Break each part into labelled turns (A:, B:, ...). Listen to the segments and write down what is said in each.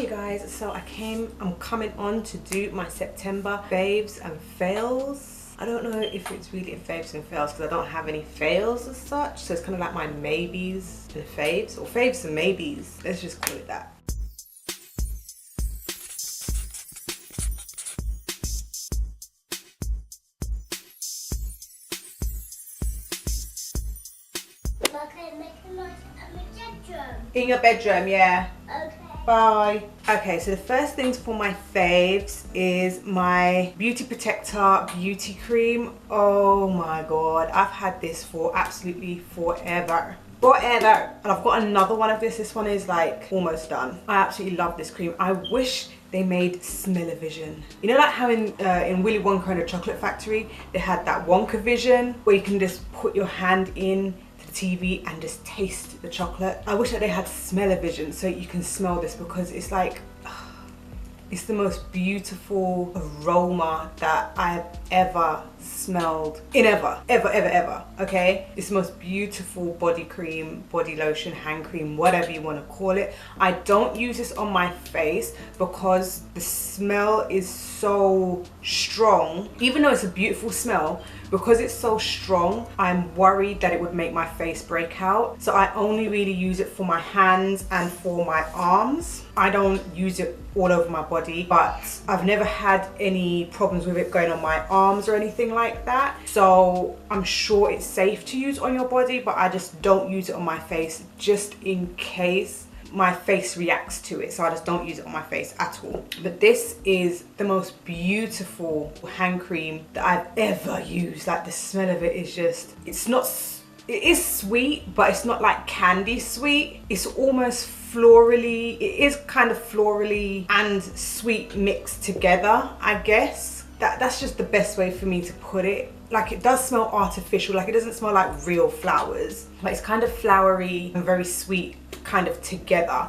A: Hey guys, so I'm coming on to do my September faves and fails. I don't know if it's really a faves and fails because I don't have any fails as such, so it's kind of like my maybes and faves, or faves and maybes, let's just call it that. In your bedroom, yeah.
B: Okay.
A: Bye. Okay, so the first things for my faves is my Beauty Protector Beauty Cream. Oh my god, I've had this for absolutely forever. And I've got another one of this. This one is like almost done. I absolutely love this cream. I wish they made smell-o-vision. You know, like how in Willy Wonka and the Chocolate Factory, they had that Wonka vision where you can just put your hand in TV and just taste the chocolate. I wish that they had smell-o-vision so you can smell this, because it's like it's the most beautiful aroma that I have ever smelled in ever. Okay, it's the most beautiful body cream, body lotion, hand cream, whatever you want to call it. I don't use this on my face because the smell is so strong. Even though it's a beautiful smell, because it's so strong, I'm worried that it would make my face break out. So I only really use it for my hands and for my arms. I don't use it all over my body, but I've never had any problems with it going on my arms or anything like that. So I'm sure it's safe to use on your body, but I just don't use it on my face just in case my face reacts to it. So I just don't use it on my face at all. But this is the most beautiful hand cream that I've ever used. Like, the smell of it is just, it is sweet, but it's not like candy sweet. It's almost florally. It is kind of florally and sweet mixed together, I guess. That's just the best way for me to put it. Like, it does smell artificial. Like, it doesn't smell like real flowers, but it's kind of flowery and very sweet kind of together.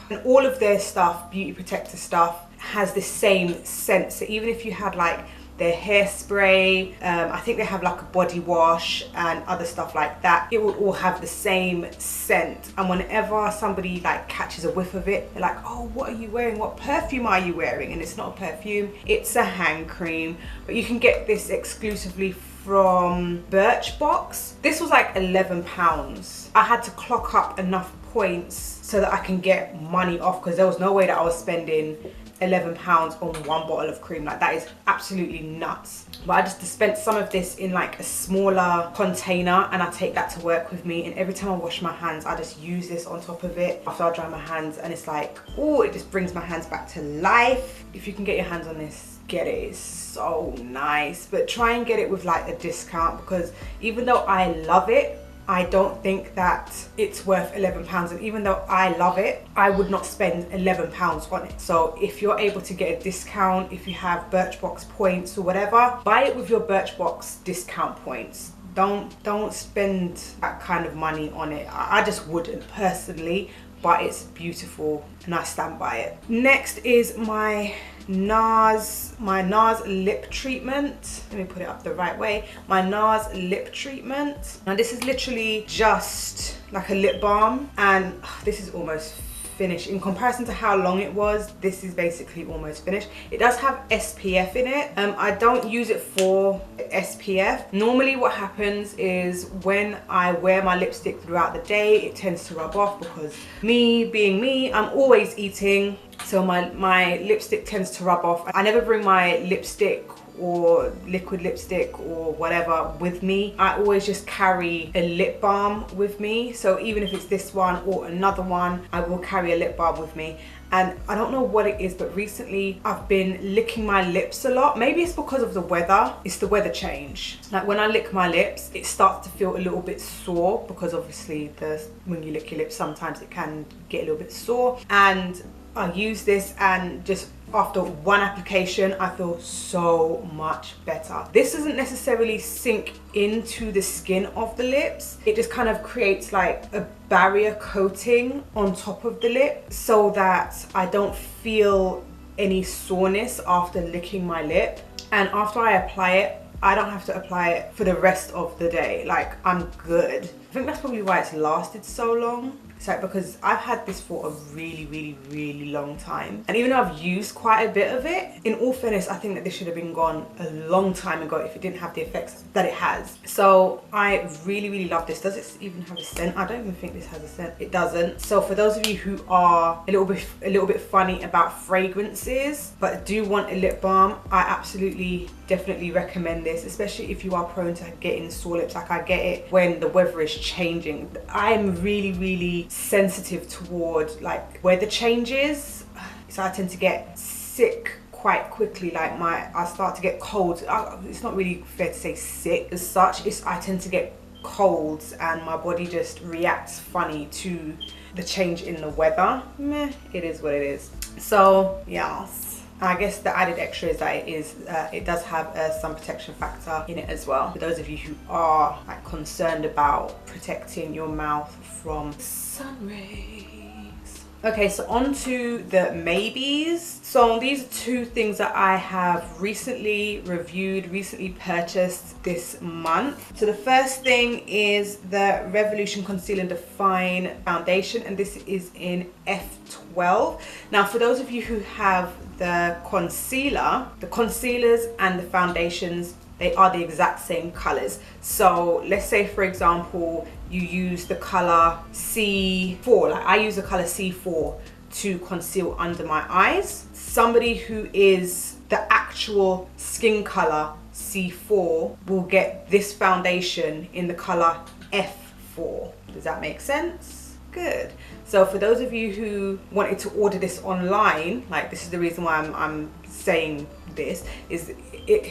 A: And all of their stuff, Beauty Protector stuff, has the same scent. So even if you had like their hairspray, I think they have like a body wash and other stuff like that, it will all have the same scent. And whenever somebody like catches a whiff of it, they're like, oh, what are you wearing? What perfume are you wearing? And it's not a perfume, it's a hand cream. But you can get this exclusively from Birchbox. This was like £11. I had to clock up enough points so that I can get money off, because there was no way that I was spending £11 on one bottle of cream. Like, that is absolutely nuts. But I just dispense some of this in like a smaller container and I take that to work with me, and every time I wash my hands I just use this on top of it after I dry my hands, and it's like, oh, it just brings my hands back to life. If you can get your hands on this, get it. It's so nice, but try and get it with like a discount, because even though I love it, I don't think that it's worth £11. And even though I love it, I would not spend £11 on it. So if you're able to get a discount, if you have Birchbox points or whatever, buy it with your Birchbox discount points. Don't spend that kind of money on it. I just wouldn't personally, but it's beautiful and I stand by it. Next is my NARS lip treatment. Let me put it up the right way. My NARS lip treatment. Now this is literally just like a lip balm, and this is almost finished. In comparison to how long it was, this is basically almost finished. It does have SPF in it. I don't use it for SPF. Normally what happens is when I wear my lipstick throughout the day, it tends to rub off, because me being me, I'm always eating. So my lipstick tends to rub off. I never bring my lipstick or liquid lipstick or whatever with me. I always just carry a lip balm with me. So even if it's this one or another one, I will carry a lip balm with me. And I don't know what it is, but recently I've been licking my lips a lot. Maybe it's because of the weather. It's the weather change. Like, when I lick my lips, it starts to feel a little bit sore, because obviously when you lick your lips, sometimes it can get a little bit sore. And I use this, and just after one application I feel so much better. This doesn't necessarily sink into the skin of the lips. It just kind of creates like a barrier coating on top of the lip, so that I don't feel any soreness after licking my lip. And after I apply it, I don't have to apply it for the rest of the day. Like, I'm good. I think that's probably why it's lasted so long. It's like, because I've had this for a really long time, and even though I've used quite a bit of it, in all fairness, I think that this should have been gone a long time ago if it didn't have the effects that it has. So I really love this. Does it even have a scent? I don't even think this has a scent. It doesn't. So for those of you who are a little bit funny about fragrances but do want a lip balm, I absolutely definitely recommend this, especially if you are prone to getting sore lips. Like, I get it when the weather is changing. I'm really sensitive toward like weather changes, so I tend to get sick quite quickly. Like I start to get colds. It's not really fair to say sick as such. I tend to get colds and my body just reacts funny to the change in the weather. Meh, it is what it is. So yes, I guess the added extra is that it does have a sun protection factor in it as well, for those of you who are like concerned about protecting your mouth from sun rays. Okay, so on to the maybes. So these are two things that I have recently reviewed, recently purchased this month. So the first thing is the Revolution Conceal and Define Foundation, and this is in F12. Now, for those of you who have the concealer, the concealers and the foundations, they are the exact same colors. So let's say, for example, you use the color C4, like I use the color C4 to conceal under my eyes. Somebody who is the actual skin color C4 will get this foundation in the color F4. Does that make sense? Good. So for those of you who wanted to order this online, like this is the reason why I'm saying this, is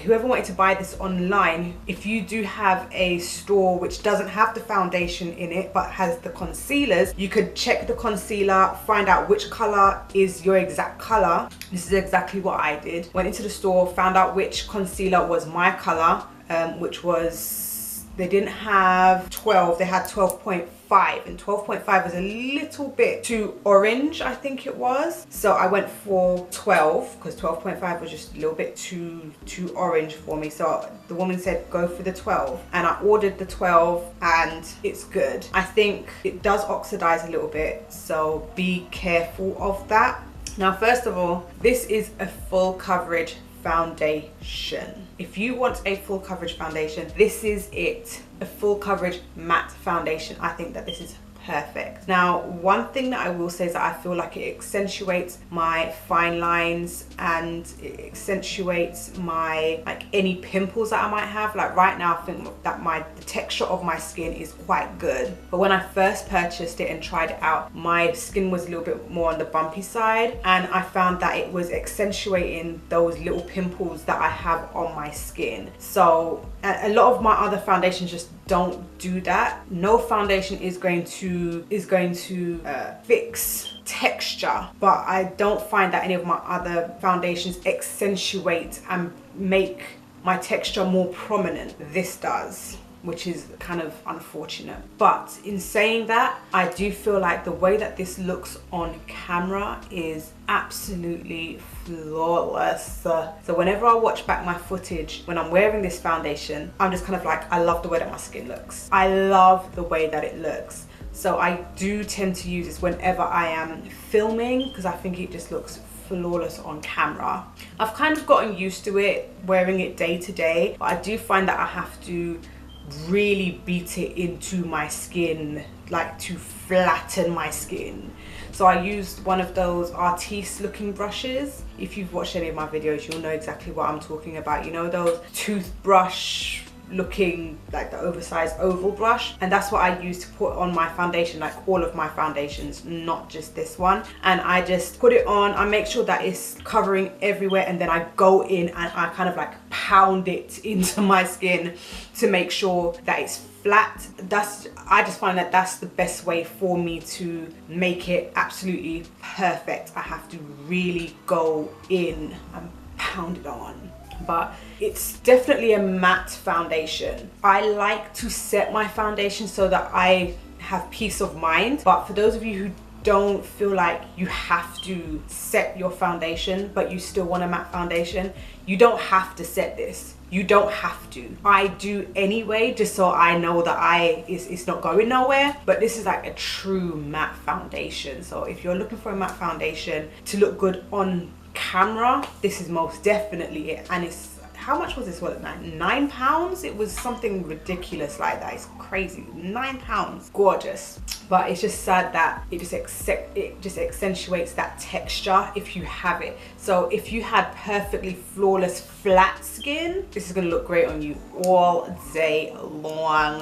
A: whoever wanted to buy this online, if you do have a store which doesn't have the foundation in it but has the concealers, you could check the concealer, find out which color is your exact color. This is exactly what I did. Went into the store, found out which concealer was my color, which was, they didn't have 12, they had 12.5, and 12.5 was a little bit too orange, I think it was. So I went for 12 because 12.5 was just a little bit too orange for me. So the woman said go for the 12, and I ordered the 12 and it's good. I think it does oxidize a little bit, so be careful of that. Now, first of all, this is a full coverage foundation. If you want a full coverage foundation, this is it. A full coverage matte foundation. I think that this is perfect. Now, one thing that I will say is that I feel like it accentuates my fine lines and it accentuates my, like, any pimples that I might have. Like right now, I think that the texture of my skin is quite good. But when I first purchased it and tried it out, my skin was a little bit more on the bumpy side, and I found that it was accentuating those little pimples that I have on my skin. So a lot of my other foundations just don't do that. No foundation is going to fix texture, but I don't find that any of my other foundations accentuate and make my texture more prominent. This does, which is kind of unfortunate. But in saying that, I do feel like the way that this looks on camera is absolutely flawless. So whenever I watch back my footage when I'm wearing this foundation, I'm just kind of like, I love the way that my skin looks. I love the way that it looks. So I do tend to use this whenever I am filming because I think it just looks flawless on camera. I've kind of gotten used to it, wearing it day to day, but I do find that I have to really beat it into my skin, like to flatten my skin. So I used one of those artiste looking brushes. If you've watched any of my videos, you'll know exactly what I'm talking about. You know, those toothbrush looking, like the oversized oval brush, and that's what I use to put on my foundation, like all of my foundations, not just this one. And I just put it on, I make sure that it's covering everywhere, and then I go in and I kind of like pound it into my skin to make sure that it's flat. I just find that that's the best way for me to make it absolutely perfect. I have to really go in and pound it on. But it's definitely a matte foundation. I like to set my foundation so that I have peace of mind. But for those of you who don't feel like you have to set your foundation, but you still want a matte foundation, you don't have to set this. You don't have to. I do anyway, just so I know that it's not going nowhere. But this is like a true matte foundation. So if you're looking for a matte foundation to look good on camera, this is most definitely it. And it's, how much was this? What, like £9? It was something ridiculous like that. It's crazy. £9. Gorgeous. But it's just sad that it just accentuates that texture if you have it. So if you had perfectly flawless flat skin, this is gonna look great on you all day long.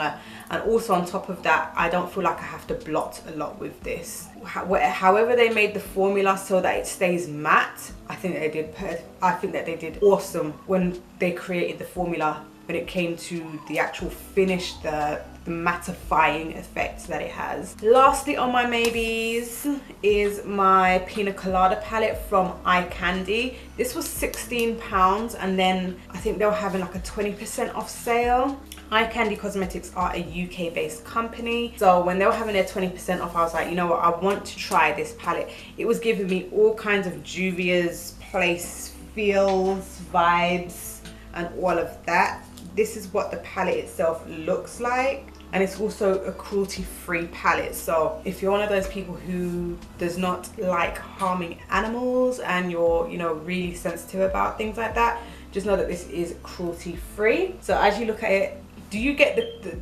A: And also on top of that, I don't feel like I have to blot a lot with this. However they made the formula so that it stays matte, I think that they did awesome when they created the formula when it came to the actual finish, the mattifying effect that it has. Lastly on my maybes is my Pina Colada palette from Eye Candy. This was £16, and then I think they were having like a 20% off sale. Eye Candy Cosmetics are a UK based company, so when they were having their 20% off, I was like, you know what, I want to try this palette. It was giving me all kinds of Juvias place feels, vibes, and all of that. This is what the palette itself looks like, and it's also a cruelty-free palette. So if you're one of those people who does not like harming animals and you're, you know, really sensitive about things like that, just know that this is cruelty-free. So as you look at it, do you get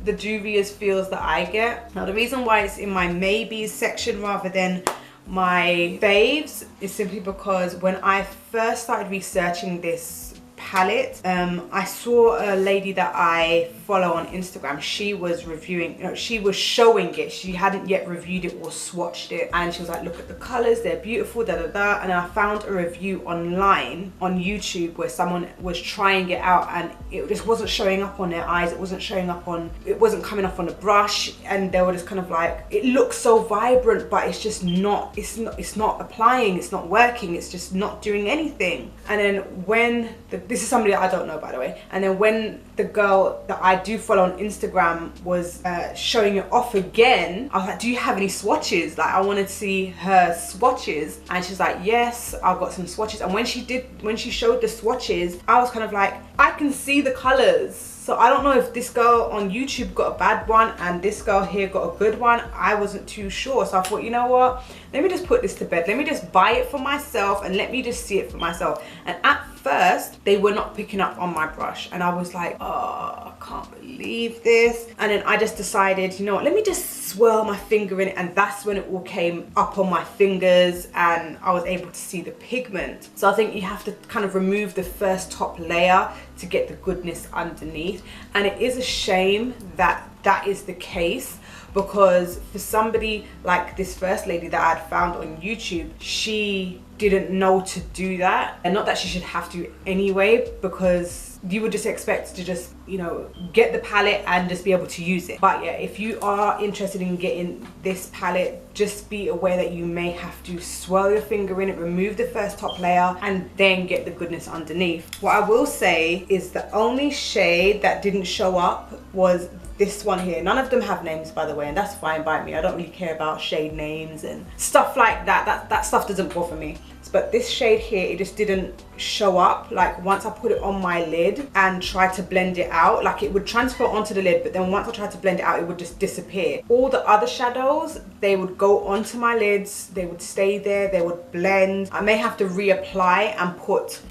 A: the Juvias feels that I get? Now the reason why it's in my maybes section rather than my faves is simply because when I first started researching this palette, I saw a lady that I follow on Instagram. She was reviewing, you know, she was showing it. She hadn't yet reviewed it or swatched it, and she was like, look at the colors, they're beautiful, da da da. And I found a review online on YouTube where someone was trying it out, and it just wasn't showing up on their eyes, it wasn't showing up on, it wasn't coming off on the brush, and they were just kind of like, it looks so vibrant, but it's just not, it's not applying, it's not working, it's just not doing anything. And then when this is somebody that I don't know, by the way, and then when the girl that I do follow on Instagram was showing it off again, I was like, do you have any swatches? Like, I wanted to see her swatches, and she's like, yes, I've got some swatches. And when she showed the swatches, I was kind of like, I can see the colors. So I don't know if this girl on YouTube got a bad one and this girl here got a good one. I wasn't too sure. So I thought, you know what? Let me just put this to bed. Let me just buy it for myself and let me just see it for myself. And at first, they were not picking up on my brush. And I was like, oh, I can't believe this. And then I just decided, you know what? Let me just swirl my finger in it. And that's when it all came up on my fingers and I was able to see the pigment. So I think you have to kind of remove the first top layer to get the goodness underneath. And it is a shame that that is the case, because for somebody like this first lady that I had found on YouTube, she didn't know to do that. And not that she should have to anyway, because you would just expect to just, you know, get the palette and just be able to use it. But yeah, if you are interested in getting this palette, just be aware that you may have to swirl your finger in it, remove the first top layer, and then get the goodness underneath. What I will say is the only shade that didn't show up was this one here. None of them have names, by the way, and that's fine by me. I don't really care about shade names and stuff like that. That stuff doesn't bother me. But this shade here, it just didn't show up. Like, once I put it on my lid and tried to blend it out, like, it would transfer onto the lid, but then once I tried to blend it out, it would just disappear. All the other shadows, they would go onto my lids, they would stay there, they would blend. I may have to reapply and put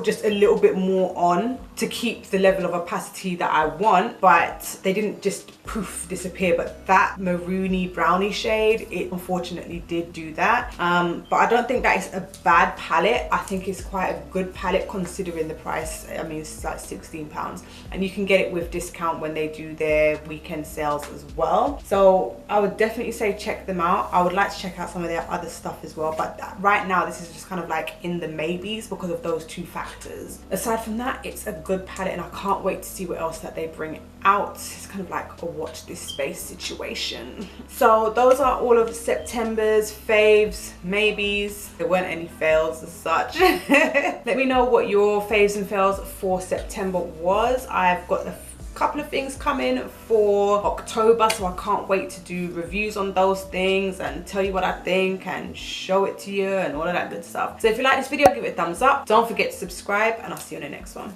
A: just a little bit more on to keep the level of opacity that I want, but they didn't just poof disappear. But that maroony brownie shade, it unfortunately did do that. But I don't think that is a bad palette. I think it's quite a good palette considering the price. I mean, it's like £16, and you can get it with discount when they do their weekend sales as well. So I would definitely say check them out. I would like to check out some of their other stuff as well, but right now this is just kind of like in the maybes because of those two factors. Aside from that, it's a good palette, and I can't wait to see what else that they bring out. It's kind of like a watch this space situation. So those are all of September's faves, maybes. There weren't any fails as such. Let me know what your faves and fails for September was. I've got a couple of things coming for October, so I can't wait to do reviews on those things and tell you what I think and show it to you and all of that good stuff. So if you like this video, give it a thumbs up. Don't forget to subscribe, and I'll see you in the next one.